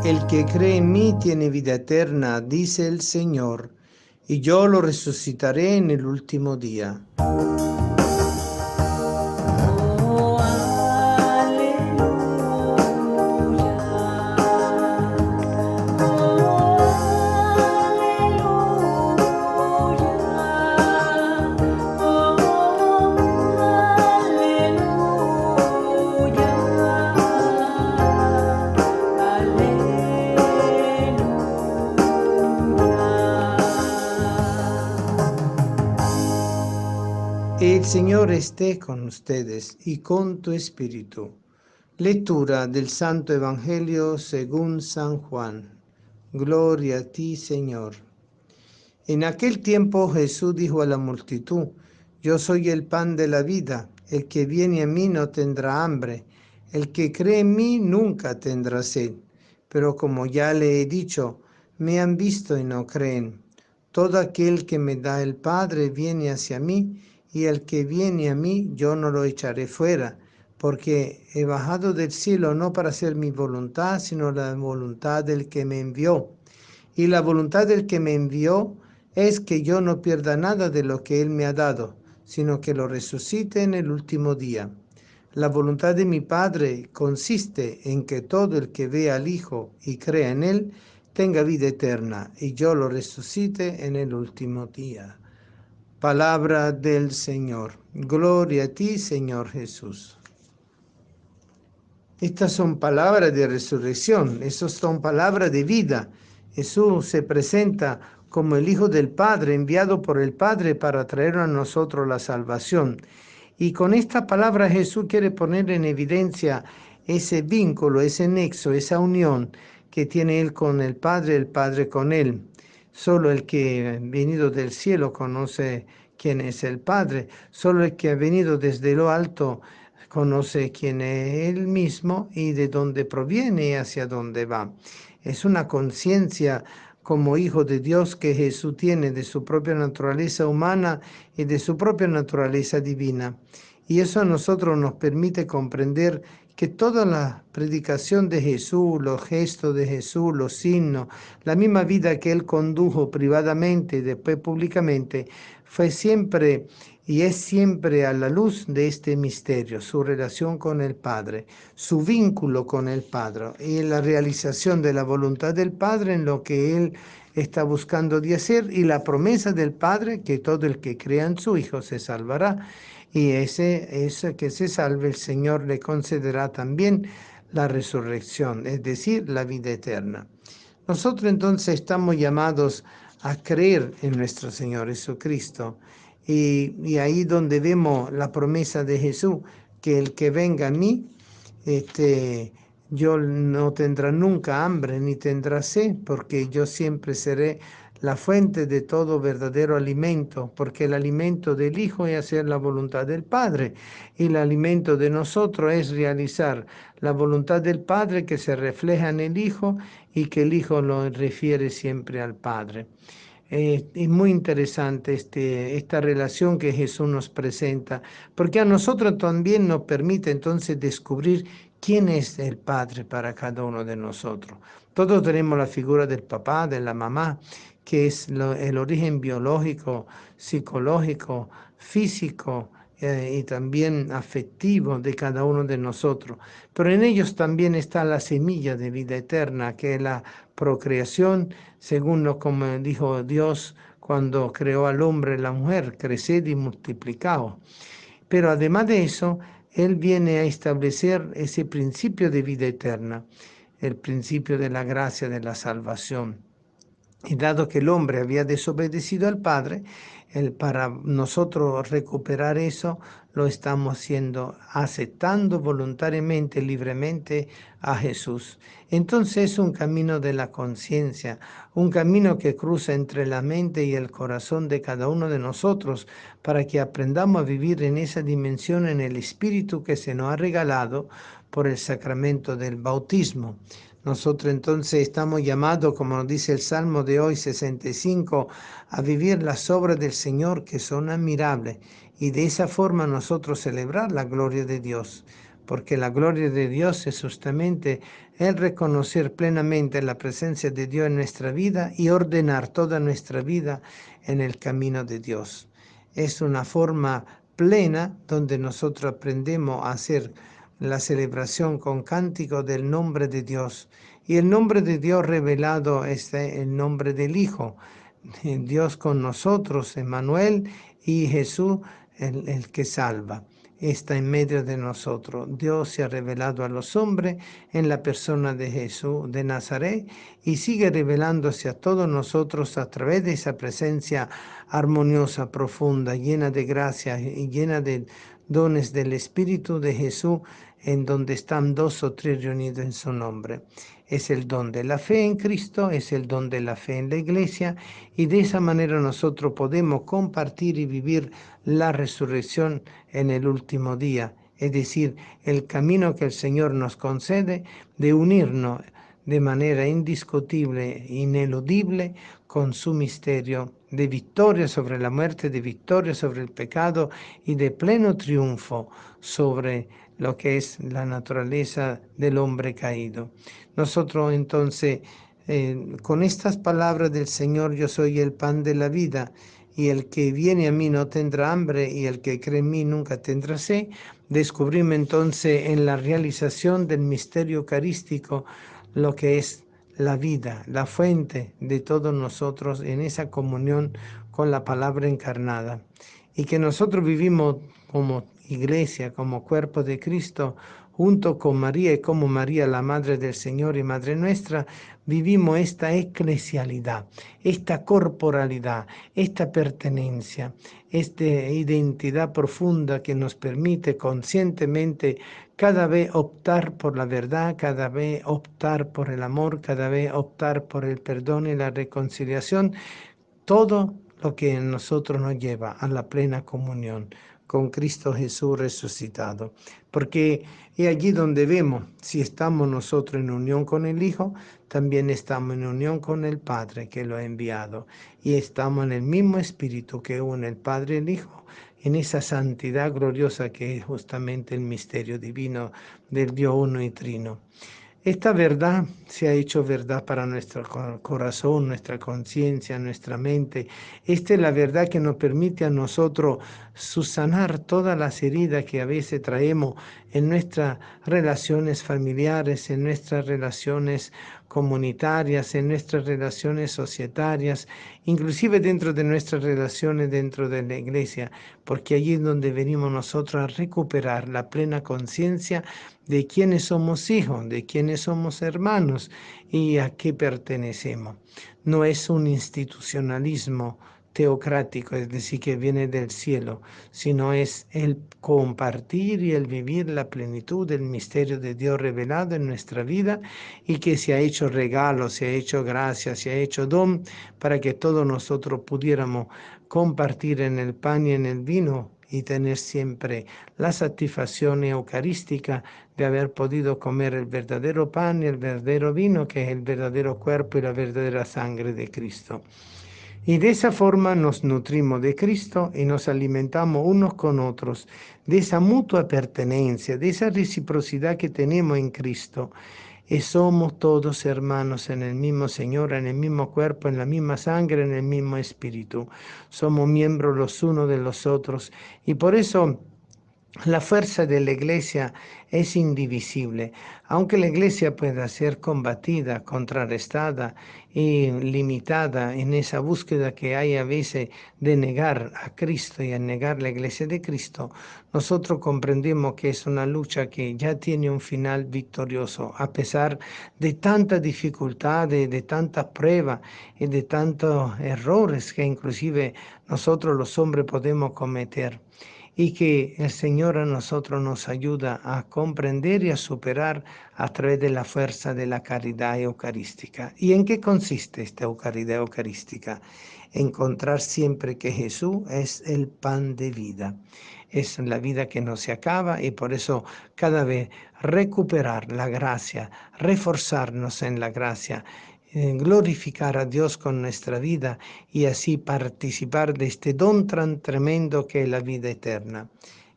El que cree en mí tiene vida eterna, dice el Señor, y yo lo resucitaré en el último día. Oh, aleluya. Oh, aleluya. Oh, El Señor esté con ustedes y con tu espíritu. Lectura del Santo Evangelio según San Juan. Gloria a ti, Señor. En aquel tiempo Jesús dijo a la multitud: Yo soy el pan de la vida. El que viene a mí no tendrá hambre. El que cree en mí nunca tendrá sed. Pero como ya le he dicho, me han visto y no creen. Todo aquel que me da el Padre viene hacia mí, y el que viene a mí yo no lo echaré fuera, porque he bajado del cielo no para hacer mi voluntad, sino la voluntad del que me envió. Y la voluntad del que me envió es que yo no pierda nada de lo que Él me ha dado, sino que lo resucite en el último día. La voluntad de mi Padre consiste en que todo el que vea al Hijo y crea en Él tenga vida eterna, y yo lo resucite en el último día. Palabra del Señor. Gloria a ti, Señor Jesús. Estas son palabras de resurrección, esas son palabras de vida. Jesús se presenta como el Hijo del Padre, enviado por el Padre para traer a nosotros la salvación. Y con esta palabra Jesús quiere poner en evidencia ese vínculo, ese nexo, esa unión que tiene Él con el Padre con Él. Solo el que ha venido del cielo conoce quién es el Padre. Solo el que ha venido desde lo alto conoce quién es Él mismo y de dónde proviene y hacia dónde va. Es una conciencia como hijo de Dios que Jesús tiene de su propia naturaleza humana y de su propia naturaleza divina. Y eso a nosotros nos permite comprender que toda la predicación de Jesús, los gestos de Jesús, los signos, la misma vida que Él condujo privadamente y después públicamente, fue siempre y es siempre a la luz de este misterio, su relación con el Padre, su vínculo con el Padre y la realización de la voluntad del Padre en lo que Él está buscando de hacer, y la promesa del Padre que todo el que crea en su Hijo se salvará, y ese que se salve el Señor le concederá también la resurrección, es decir, la vida eterna. Nosotros entonces estamos llamados a creer en nuestro Señor Jesucristo, y ahí donde vemos la promesa de Jesús, que el que venga a mí, yo no tendrá nunca hambre ni tendrá sed, porque yo siempre seré la fuente de todo verdadero alimento, porque el alimento del Hijo es hacer la voluntad del Padre, y el alimento de nosotros es realizar la voluntad del Padre que se refleja en el Hijo y que el Hijo lo refiere siempre al Padre. Es muy interesante esta relación que Jesús nos presenta, porque a nosotros también nos permite entonces descubrir quién es el Padre para cada uno de nosotros. Todos tenemos la figura del papá, de la mamá, que es el origen biológico, psicológico, físico, y también afectivo de cada uno de nosotros. Pero en ellos también está la semilla de vida eterna, que es la procreación, según lo como dijo Dios cuando creó al hombre y la mujer: creced y multiplicaos. Pero además de eso, Él viene a establecer ese principio de vida eterna, el principio de la gracia de la salvación. Y dado que el hombre había desobedecido al Padre, para nosotros recuperar eso, lo estamos haciendo, aceptando voluntariamente, libremente a Jesús. Entonces es un camino de la conciencia, un camino que cruza entre la mente y el corazón de cada uno de nosotros, para que aprendamos a vivir en esa dimensión en el Espíritu que se nos ha regalado por el sacramento del bautismo. Nosotros entonces estamos llamados, como nos dice el Salmo de hoy 65, a vivir las obras del Señor que son admirables, y de esa forma nosotros celebrar la gloria de Dios. porque la gloria de Dios es justamente el reconocer plenamente la presencia de Dios en nuestra vida y ordenar toda nuestra vida en el camino de Dios. Es una forma plena donde nosotros aprendemos a hacer la celebración con cántico del nombre de Dios. Y el nombre de Dios revelado es el nombre del Hijo. Dios con nosotros, Emmanuel, y Jesús, el que salva. Está en medio de nosotros. Dios se ha revelado a los hombres en la persona de Jesús de Nazaret y sigue revelándose a todos nosotros a través de esa presencia armoniosa, profunda, llena de gracia y llena de dones del Espíritu de Jesús, en donde están 2 o 3 reunidos en su nombre. Es el don de la fe en Cristo, es el don de la fe en la iglesia, y de esa manera nosotros podemos compartir y vivir la resurrección en el último día, es decir, el camino que el Señor nos concede de unirnos de manera indiscutible, ineludible, con su misterio de victoria sobre la muerte, de victoria sobre el pecado y de pleno triunfo sobre lo que es la naturaleza del hombre caído. Nosotros entonces, con estas palabras del Señor, yo soy el pan de la vida, y el que viene a mí no tendrá hambre, y el que cree en mí nunca tendrá sed, descubrimos entonces en la realización del misterio eucarístico lo que es la vida, la fuente de todos nosotros en esa comunión con la palabra encarnada. Y que nosotros vivimos como iglesia, como cuerpo de Cristo, junto con María y como María, la Madre del Señor y Madre nuestra, vivimos esta eclesialidad, esta corporalidad, esta pertenencia, esta identidad profunda que nos permite conscientemente cada vez optar por la verdad, cada vez optar por el amor, cada vez optar por el perdón y la reconciliación, todo lo que en nosotros nos lleva a la plena comunión con Cristo Jesús resucitado. Porque es allí donde vemos si estamos nosotros en unión con el Hijo, también estamos en unión con el Padre que lo ha enviado. Y estamos en el mismo Espíritu que une el Padre y el Hijo, en esa santidad gloriosa que es justamente el misterio divino del Dios uno y trino. Esta verdad se ha hecho verdad para nuestro corazón, nuestra conciencia, nuestra mente. Esta es la verdad que nos permite a nosotros subsanar todas las heridas que a veces traemos en nuestras relaciones familiares, en nuestras relaciones comunitarias, en nuestras relaciones societarias, inclusive dentro de nuestras relaciones dentro de la iglesia, porque allí es donde venimos nosotros a recuperar la plena conciencia de quiénes somos hijos, de quiénes somos hermanos y a qué pertenecemos. No es un institucionalismo teocrático, es decir, que viene del cielo, sino es el compartir y el vivir la plenitud del misterio de Dios revelado en nuestra vida y que se ha hecho regalo, se ha hecho gracia, se ha hecho don para que todos nosotros pudiéramos compartir en el pan y en el vino y tener siempre la satisfacción eucarística de haber podido comer el verdadero pan y el verdadero vino, que es el verdadero cuerpo y la verdadera sangre de Cristo. Y de esa forma nos nutrimos de Cristo y nos alimentamos unos con otros, de esa mutua pertenencia, de esa reciprocidad que tenemos en Cristo. Y somos todos hermanos en el mismo Señor, en el mismo cuerpo, en la misma sangre, en el mismo espíritu. Somos miembros los unos de los otros. Y por eso la fuerza de la iglesia es indivisible. Aunque la iglesia pueda ser combatida, contrarrestada y limitada en esa búsqueda que hay a veces de negar a Cristo y a negar la iglesia de Cristo, nosotros comprendemos que es una lucha que ya tiene un final victorioso, a pesar de tantas dificultades, de tantas pruebas y de tantos errores que inclusive nosotros los hombres podemos cometer. Y que el Señor a nosotros nos ayuda a comprender y a superar a través de la fuerza de la caridad eucarística. ¿Y en qué consiste esta caridad eucarística? Encontrar siempre que Jesús es el pan de vida. Es la vida que no se acaba y por eso cada vez recuperar la gracia, reforzarnos en la gracia, glorificar a Dios con nuestra vida y así participar de este don tan tremendo que es la vida eterna.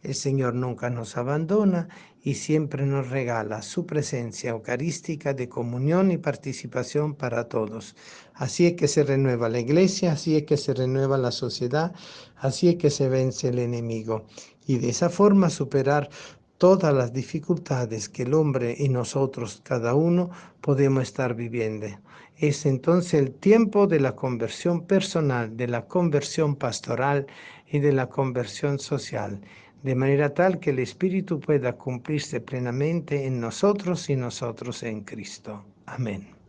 El Señor nunca nos abandona y siempre nos regala su presencia eucarística de comunión y participación para todos. Así es que se renueva la iglesia, así es que se renueva la sociedad, así es que se vence el enemigo. Y de esa forma superar todas las dificultades que el hombre y nosotros, cada uno, podemos estar viviendo. Es entonces el tiempo de la conversión personal, de la conversión pastoral y de la conversión social, de manera tal que el Espíritu pueda cumplirse plenamente en nosotros y nosotros en Cristo. Amén.